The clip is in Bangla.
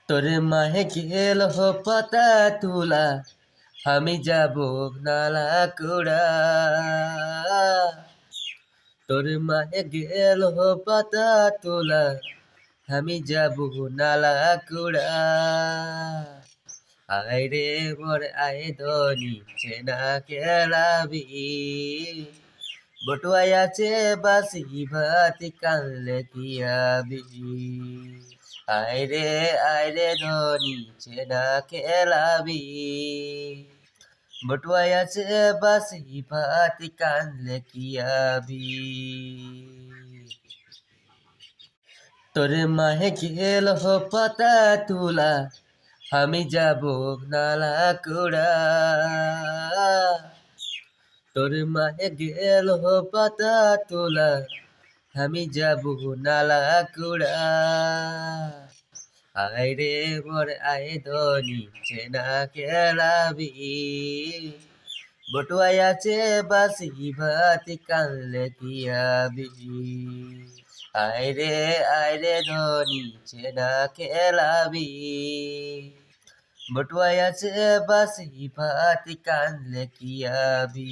তোর মাহে গেল পাতা তুলা, আমি যাব নালা কুড়া। তোর মাহে গেল পাতা তোলা, আমি যাব নালা কুড়া। আয় রে মোর আয় ধনী চেনা খেলাবি, বটুয়াই আছে বাসি ভাতি কানলে কিয়াবি। আয় রে ধনী চেনা খেলাবি, বটুয়াই আছে বাসি ভাতি কানলে কিয়াবি। তোর মাহে গেল পাতা তুলা, আমি যাব নালা কুড়া। তোর মাহে গেল পাতা তোলা, আমি যাব নালা কুড়া। আয় রে মোর আয় ধনী চেনা খেলাবি, বটুয়াই আছে বাসি ভাতি কানলে কিয়াবি। আয় রে ধনী চেনা খেলাবি, বটুয়াই আছে বাসি ভাতি কানলে কিয়াবি।